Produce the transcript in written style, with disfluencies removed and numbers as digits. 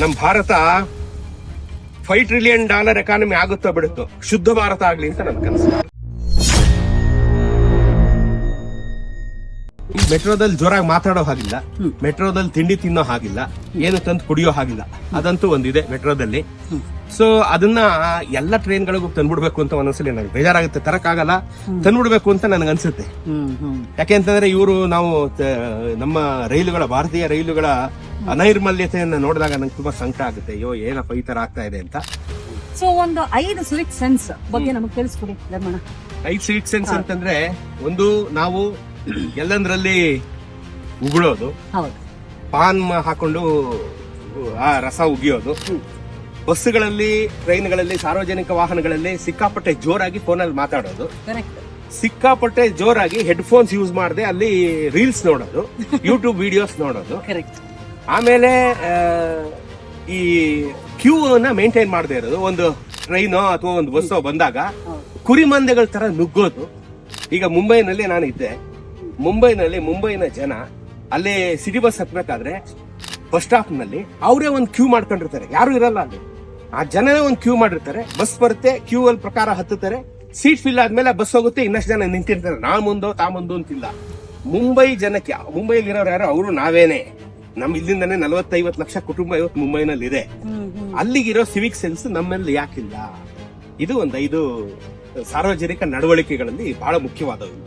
ನಮ್ Bharat $5 trillion economy ಆಗುತ್ತೋ ಬಿಡುತ್ತೋ, ಶುದ್ಧ ಭಾರತ ಆಗ್ಲಿ ಅಂತ ನನ್ ಕನಸು. ಮೆಟ್ರೋದಲ್ಲಿ ಜೋರಾಗಿ ಮಾತಾಡೋ ಹಾಗಿಲ್ಲ, ಮೆಟ್ರೋದಲ್ಲಿ ತಿಂಡಿ ತಿನ್ನೋ ಹಾಗಿಲ್ಲ, ಏನು ತಂದು ಕುಡಿಯೋ ಹಾಗಿಲ್ಲ. ಅದಂತೂ ಒಂದಿದೆ ಮೆಟ್ರೋದಲ್ಲಿ. ಸೊ ಅದನ್ನ ಎಲ್ಲ ಟ್ರೈನ್ಗಳಿಗೂ ತಂದ್ಬಿಡ್ಬೇಕು ಅಂತ ಒಂದೊಂದ್ಸಲಿ ನನಗೆ ಬೇಜಾರಾಗುತ್ತೆ. ತರಕ್ಕಾಗಲ್ಲ, ತಂದ್ಬಿಡ್ಬೇಕು ಅಂತ ನನಗೆ ಅನ್ಸುತ್ತೆ. ಯಾಕೆಂತಂದ್ರೆ ನಾವು ನಮ್ಮ ರೈಲುಗಳ, ಭಾರತೀಯ ರೈಲುಗಳ ಅನೈರ್ಮಲ್ಯತೆಯನ್ನ ನೋಡಿದಾಗ ನಂಗೆ ತುಂಬಾ ಸಂಕಟ ಆಗುತ್ತೆ. ಅಯ್ಯೋ ಏನಪ್ಪ ಈ ತರ ಆಗ್ತಾ ಇದೆ ಅಂತ. ಸೊ ಒಂದು 5 ಸಿವಿಕ್ ಸೆನ್ಸ್ ಬಗ್ಗೆ ನಮಗೆ ತಿಳಿಸ್ಕೊಡಿ ಧರ್ಮಣ್ಣ. 5 ಸಿವಿಕ್ ಸೆನ್ಸ್ ಅಂತಂದ್ರೆ, ಒಂದು ನಾವು ಎಲ್ಲಂದ್ರಲ್ಲಿ ಉಗುಳೋದು, ಪಾನ್ ಹಾಕೊಂಡು ಆ ರಸ ಉಗಿಯೋದು, ಬಸ್ಸುಗಳಲ್ಲಿ, ಟ್ರೈನ್ಗಳಲ್ಲಿ, ಸಾರ್ವಜನಿಕ ವಾಹನಗಳಲ್ಲಿ ಸಿಕ್ಕಾಪಟ್ಟೆ ಜೋರಾಗಿ ಫೋನಲ್ಲಿ ಮಾತಾಡೋದು, ಸಿಕ್ಕಾಪಟ್ಟೆ ಜೋರಾಗಿ ಹೆಡ್ಫೋನ್ಸ್ ಯೂಸ್ ಮಾಡದೆ ಅಲ್ಲಿ ರೀಲ್ಸ್ ನೋಡೋದು, ಯೂಟ್ಯೂಬ್ ವಿಡಿಯೋಸ್ ನೋಡೋದು, ಆಮೇಲೆ ಈ ಕ್ಯೂ ಅನ್ನ ಮೇಂಟೈನ್ ಮಾಡದೇ ಇರೋದು. ಒಂದು ಟ್ರೈನೋ ಅಥವಾ ಒಂದು ಬಸ್ಸೋ ಬಂದಾಗ ಕುರಿಮಂದೆಗಳ ತರ ನುಗ್ಗೋದು. ಈಗ ಮುಂಬೈನಲ್ಲಿ ನಾನು ಇದ್ದೆ. ಮುಂಬೈನ ಜನ ಅಲ್ಲಿ ಸಿಟಿ ಬಸ್ ಹತ್ಬೇಕಾದ್ರೆ ಬಸ್ ಸ್ಟಾಪ್ ನಲ್ಲಿ ಅವರೇ ಒಂದು ಕ್ಯೂ ಮಾಡ್ಕೊಂಡಿರ್ತಾರೆ, ಯಾರು ಇರಲ್ಲ ಅಲ್ಲಿ. ಆ ಜನನೇ ಒಂದು ಕ್ಯೂ ಮಾಡಿರ್ತಾರೆ, ಬಸ್ ಬರುತ್ತೆ, ಕ್ಯೂ ಅಲ್ಲಿ ಪ್ರಕಾರ ಹತ್ತುತ್ತಾರೆ, ಸೀಟ್ ಫಿಲ್ ಆದ್ಮೇಲೆ ಬಸ್ ಹೋಗುತ್ತೆ, ಇನ್ನಷ್ಟು ಜನ ನಿಂತಿರ್ತಾರೆ. ನಾ ಮುಂದೋ ತಾ ಮುಂದೋ ಅಂತಿಲ್ಲ. ಮುಂಬೈ ಜನಕ್ಕೆ, ಮುಂಬೈಲಿ ಇರೋರು ಯಾರು, ಅವರು ನಾವೇನೆ. ನಮ್ ಇಲ್ಲಿಂದಾನೆ 40-50 ಲಕ್ಷ ಕುಟುಂಬ ಇವತ್ತು ಮುಂಬೈನಲ್ಲಿ ಇದೆ. ಅಲ್ಲಿಗಿರೋ ಸಿವಿಕ್ ಸೆನ್ಸ್ ನಮ್ಮಲ್ಲಿ ಯಾಕಿಲ್ಲ? ಇದು ಒಂದು 5 ಸಾರ್ವಜನಿಕ ನಡವಳಿಕೆಗಳಲ್ಲಿ ಬಹಳ ಮುಖ್ಯವಾದವು.